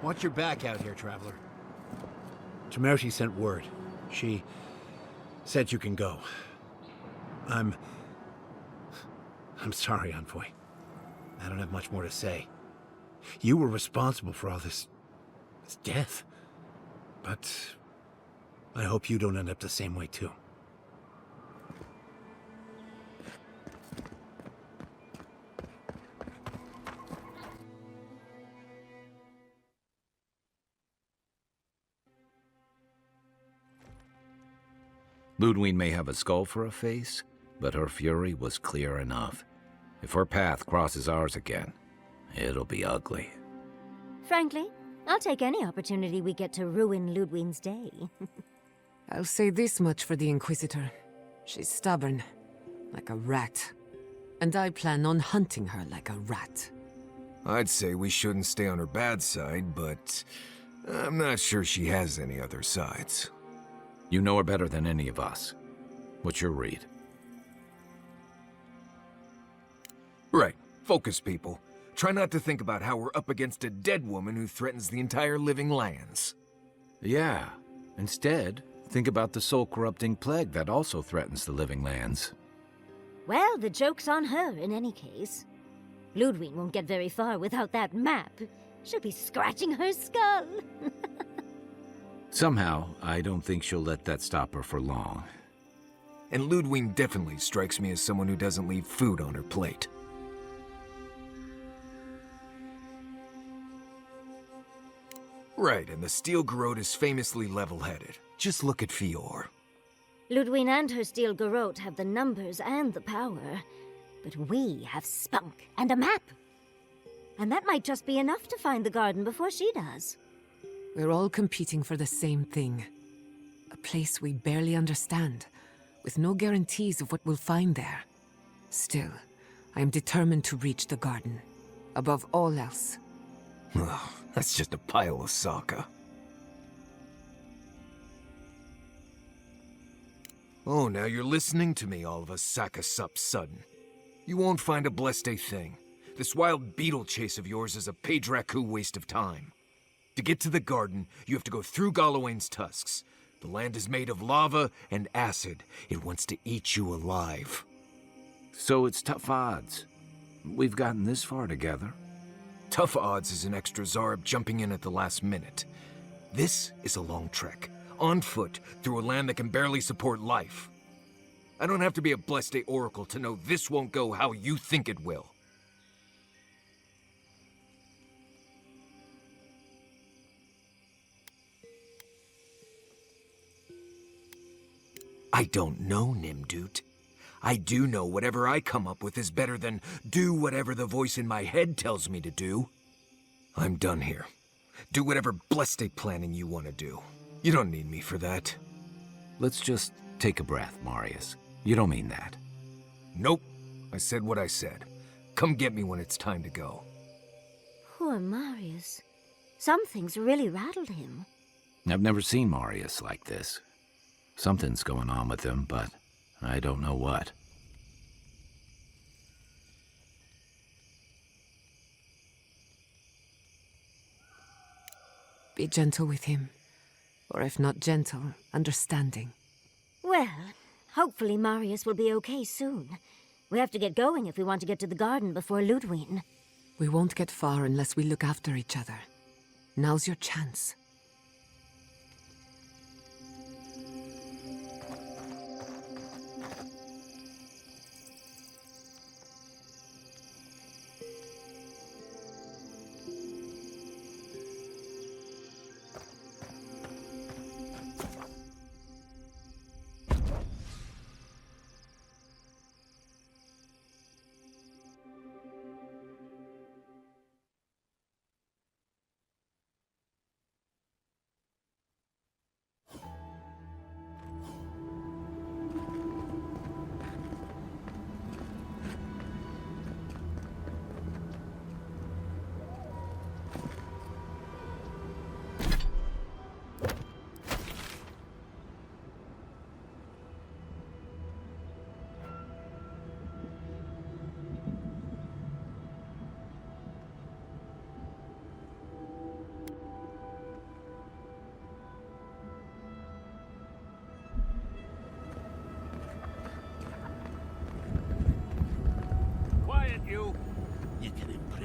Watch your back out here, traveler. Tamerti sent word. She said you can go. I'm sorry, Envoy. I don't have much more to say. You were responsible for all this death. But I hope you don't end up the same way, too. Ludwig may have a skull for a face, but her fury was clear enough. If her path crosses ours again, it'll be ugly. Frankly, I'll take any opportunity we get to ruin Ludwig's day. I'll say this much for the Inquisitor. She's stubborn, like a rat. And I plan on hunting her like a rat. I'd say we shouldn't stay on her bad side, but I'm not sure she has any other sides. You know her better than any of us. What's your read? Right. Focus, people. Try not to think about how we're up against a dead woman who threatens the entire living lands. Yeah. Instead, think about the soul-corrupting plague that also threatens the living lands. Well, the joke's on her in any case. Ludwig won't get very far without that map. She'll be scratching her skull. Somehow, I don't think she'll let that stop her for long. And Ludwig definitely strikes me as someone who doesn't leave food on her plate. Right, and the Steel Garrote is famously level-headed. Just look at Fior. Ludwig and her Steel Garrote have the numbers and the power, but we have spunk and a map. And that might just be enough to find the garden before she does. We're all competing for the same thing. A place we barely understand, with no guarantees of what we'll find there. Still, I am determined to reach the garden, above all else. Ugh, that's just a pile of Sokka. Oh, now you're listening to me, all of a Sokka sup sudden. You won't find a blessed a thing. This wild beetle chase of yours is a Padraku waste of time. To get to the garden, you have to go through Galawain's tusks. The land is made of lava and acid. It wants to eat you alive. So it's tough odds. We've gotten this far together. Tough odds is an extra Zarb jumping in at the last minute. This is a long trek, on foot, through a land that can barely support life. I don't have to be a Blessed Day Oracle to know this won't go how you think it will. I don't know, Nimdut. I do know whatever I come up with is better than do whatever the voice in my head tells me to do. I'm done here. Do whatever blessed day planning you want to do. You don't need me for that. Let's just take a breath, Marius. You don't mean that. Nope. I said what I said. Come get me when it's time to go. Poor Marius. Something's really rattled him. I've never seen Marius like this. Something's going on with him, but I don't know what. Be gentle with him. Or if not gentle, understanding. Well, hopefully Marius will be okay soon. We have to get going if we want to get to the garden before Ludwig. We won't get far unless we look after each other. Now's your chance.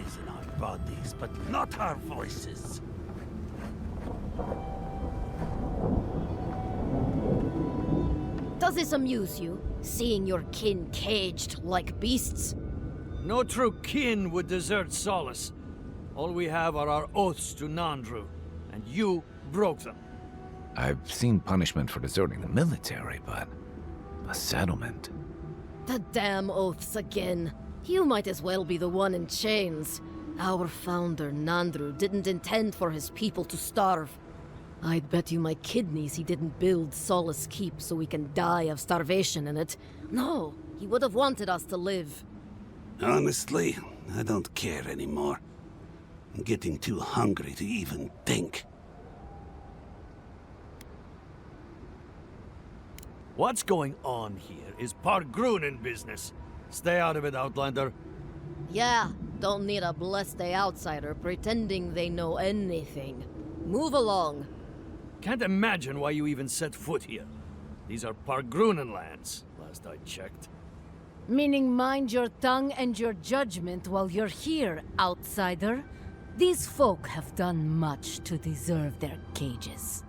poison our bodies, but not our voices. Does this amuse you, seeing your kin caged like beasts? No true kin would desert Solace. All we have are our oaths to Nandru, and you broke them. I've seen punishment for deserting the military, but a settlement. The damn oaths again. You might as well be the one in chains. Our founder, Nandru, didn't intend for his people to starve. I'd bet you my kidneys he didn't build Solace Keep so we can die of starvation in it. No, he would have wanted us to live. Honestly, I don't care anymore. I'm getting too hungry to even think. What's going on here is Pargrunen business. Stay out of it, Outlander. Yeah, don't need a blessed outsider pretending they know anything. Move along. Can't imagine why you even set foot here. These are Pargrunen lands, last I checked. Meaning mind your tongue and your judgment while you're here, outsider. These folk have done much to deserve their cages.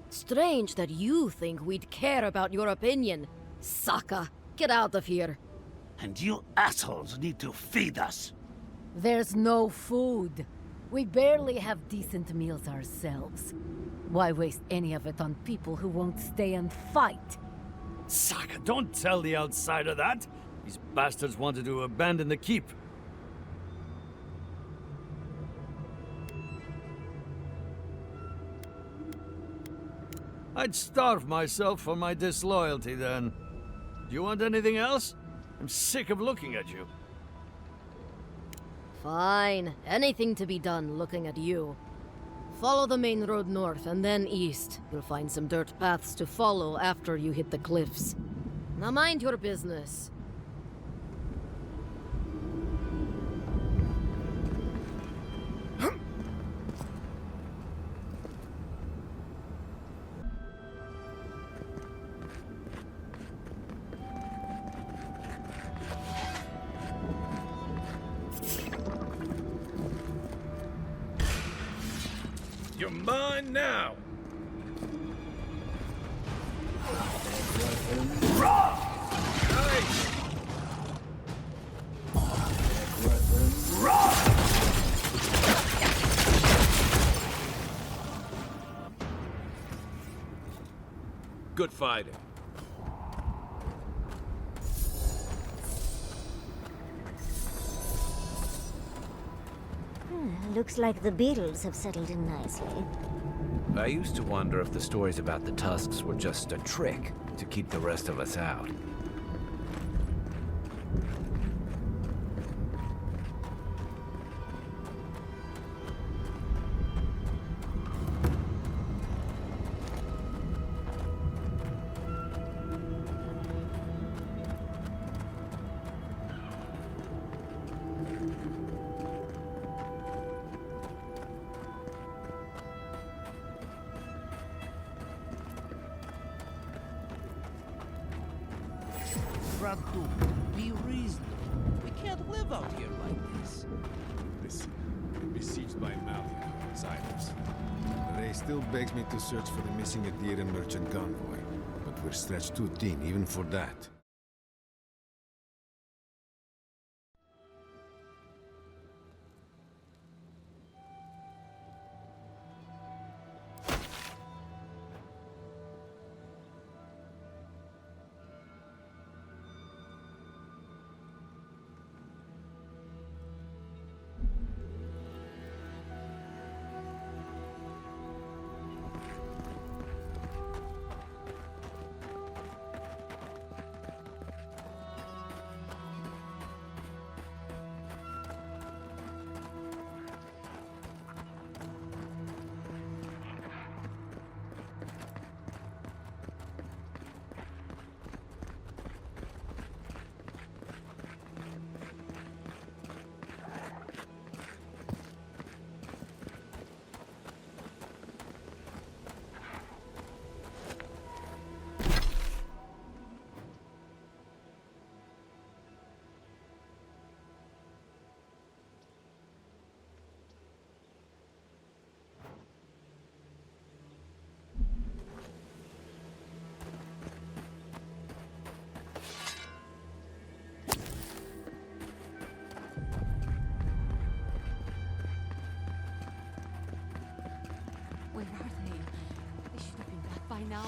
Strange that you think we'd care about your opinion. Saka, get out of here. And you assholes need to feed us. There's no food. We barely have decent meals ourselves. Why waste any of it on people who won't stay and fight? Saka, don't tell the outsider that! These bastards wanted to abandon the keep. I'd starve myself for my disloyalty then. Do you want anything else? I'm sick of looking at you. Fine. Anything to be done looking at you. Follow the main road north and then east. You'll find some dirt paths to follow after you hit the cliffs. Now mind your business. You're mine now! Good fighting. Looks like the beetles have settled in nicely. I used to wonder if the stories about the tusks were just a trick to keep the rest of us out. Radu, be reasonable. We can't live out here like this. Listen, we're besieged by Malia outsiders. Ray still begs me to search for the missing Adira merchant convoy, but we're stretched too thin even for that. now.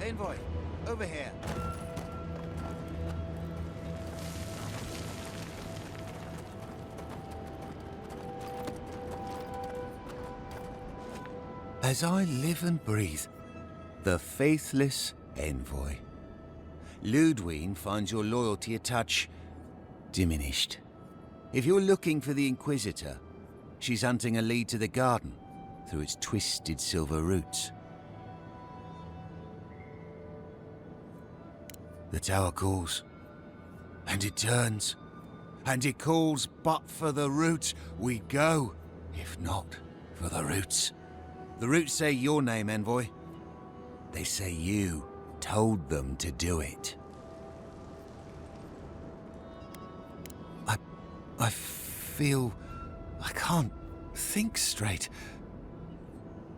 Envoy, over here. As I live and breathe, the faithless envoy. Ludwig finds your loyalty a touch diminished. If you're looking for the Inquisitor, she's hunting a lead to the Garden through its twisted silver roots. The tower calls, and it turns, and it calls, but for the roots we go, if not for the roots. The roots say your name, Envoy. They say you told them to do it. I feel I can't think straight.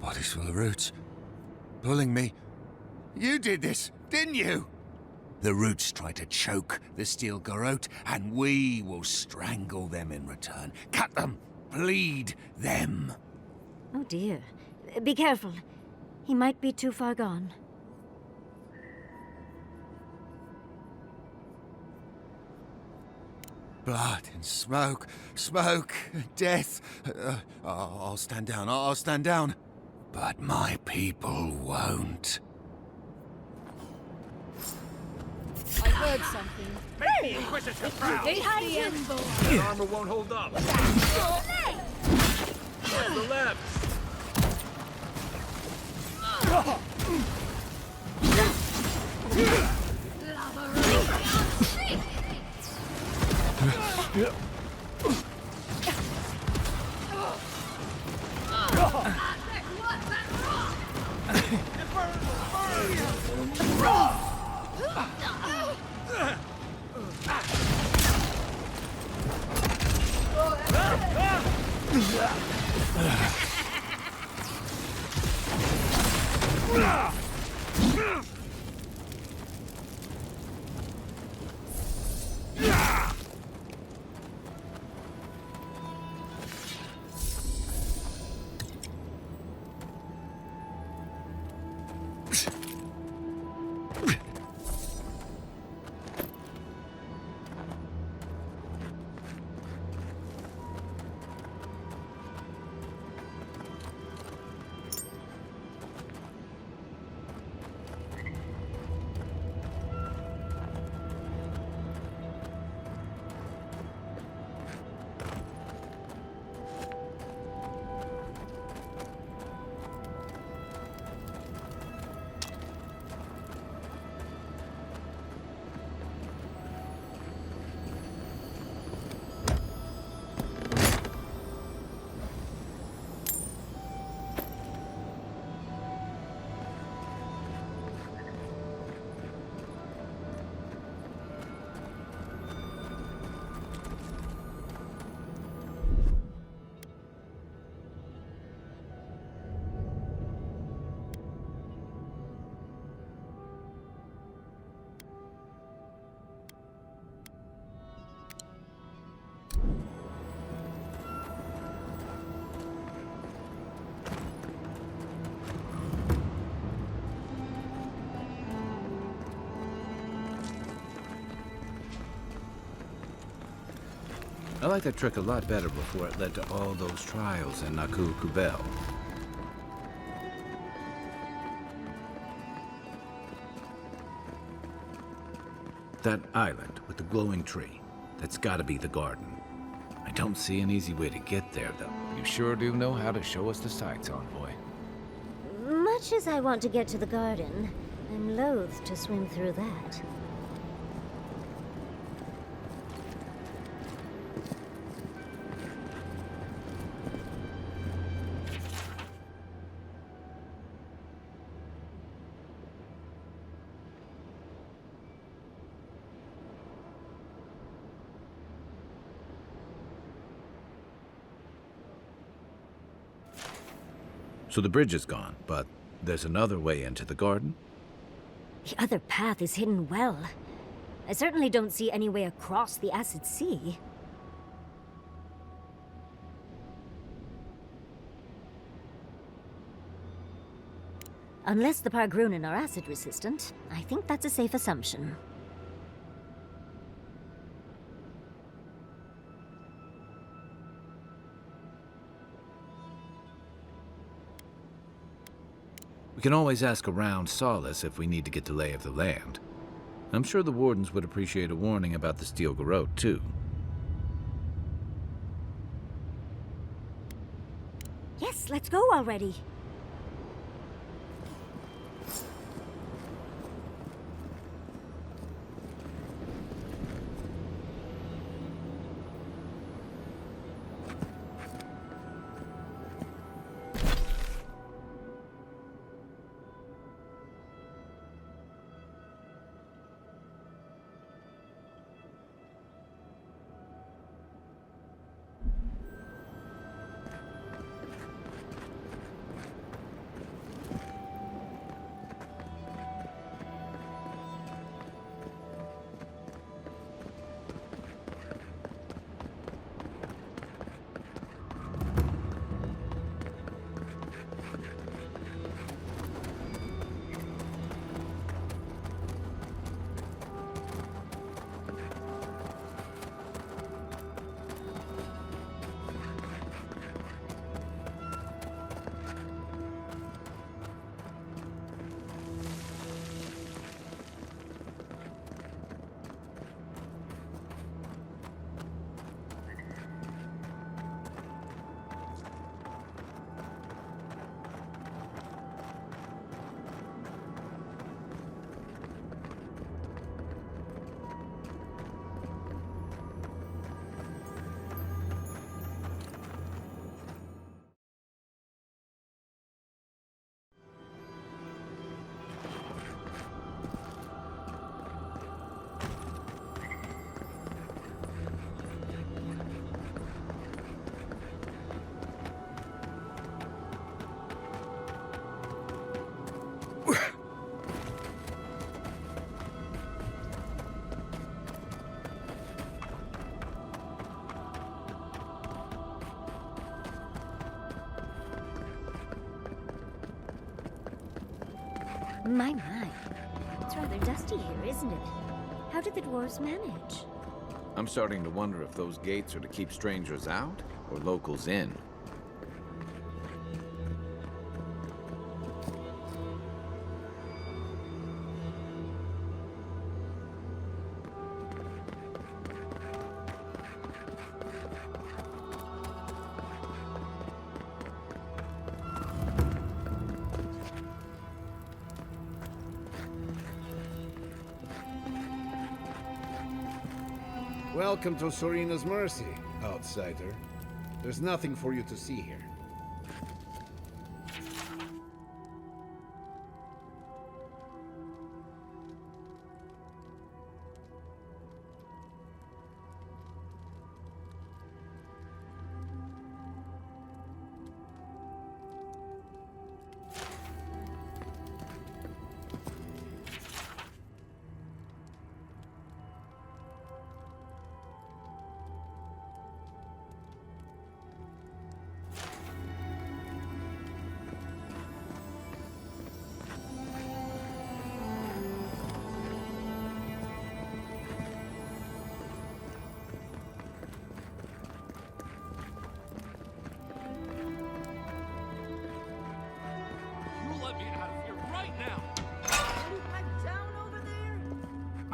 Body's full of roots, pulling me. You did this, didn't you? The roots try to choke the steel garrote, and we will strangle them in return. Cut them, bleed them. Oh dear. Be careful. He might be too far gone. Blood and smoke, smoke, death. I'll stand down, I'll stand down. But my people won't. I heard something. Make the Inquisitor proud! Face the envoy. That armor won't hold up! Towards the left! I like that trick a lot better before it led to all those trials in Naku Kubel. That island with the glowing tree, that's gotta be the garden. I don't see an easy way to get there, though. You sure do know how to show us the sights, envoy. Much as I want to get to the garden, I'm loath to swim through that. So the bridge is gone, but there's another way into the garden? The other path is hidden well. I certainly don't see any way across the acid sea. Unless the Pargrunen are acid resistant, I think that's a safe assumption. We can always ask around Solace if we need to get the lay of the land. I'm sure the wardens would appreciate a warning about the steel garrote, too. Yes, let's go already. My. It's rather dusty here, isn't it? How did the dwarves manage? I'm starting to wonder if those gates are to keep strangers out or locals in. Welcome to Sorina's Mercy, outsider. There's nothing for you to see here.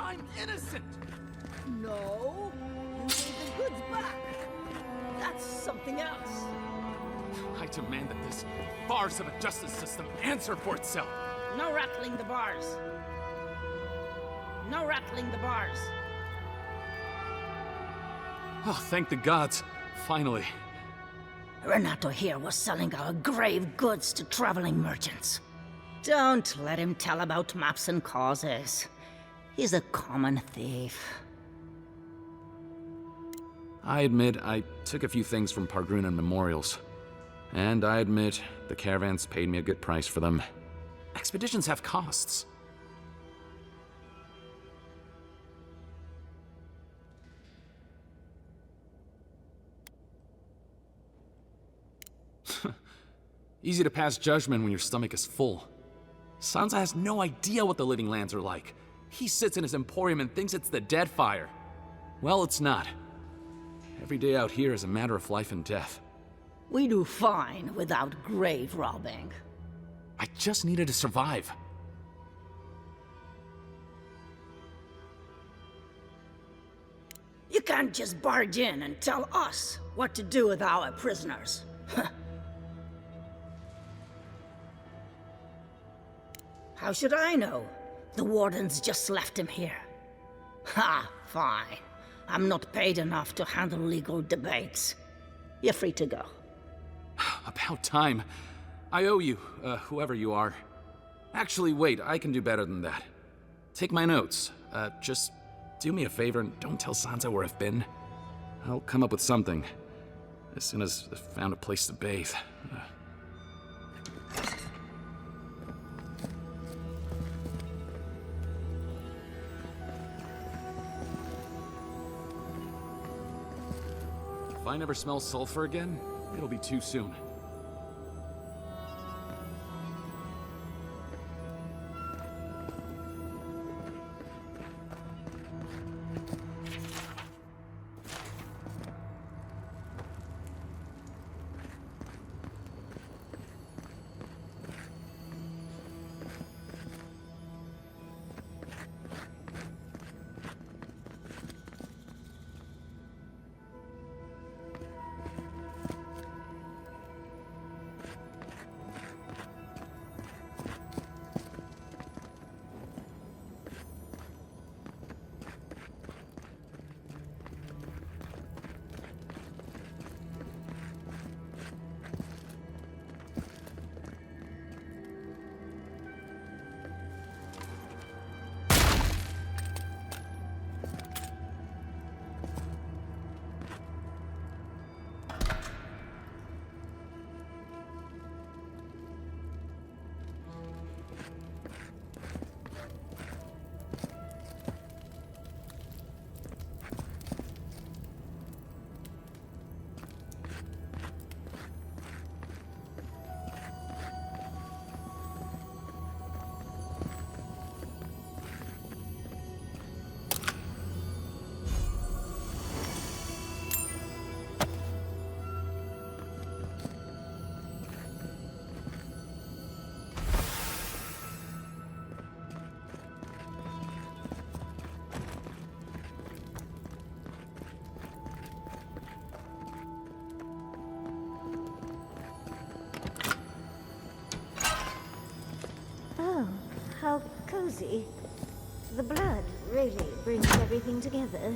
I'm innocent! No, you need the goods back. That's something else. I demand that this farce of a justice system answer for itself. No rattling the bars. No rattling the bars. Oh, thank the gods. Finally. Renato here was selling our grave goods to traveling merchants. Don't let him tell about maps and causes. He's a common thief. I admit I took a few things from Pargrunan memorials. And I admit the caravans paid me a good price for them. Expeditions have costs. Easy to pass judgment when your stomach is full. Sansa has no idea what the living lands are like. He sits in his emporium and thinks it's the Deadfire. Well, it's not. Every day out here is a matter of life and death. We do fine without grave robbing. I just needed to survive. You can't just barge in and tell us what to do with our prisoners. How should I know? The wardens just left him here. Ha, fine. I'm not paid enough to handle legal debates. You're free to go. About time. I owe you, whoever you are. Actually, wait, I can do better than that. Take my notes. Just do me a favor and don't tell Sansa where I've been. I'll come up with something. As soon as I've found a place to bathe. If I never smell sulfur again, it'll be too soon. How cozy. The blood really brings everything together.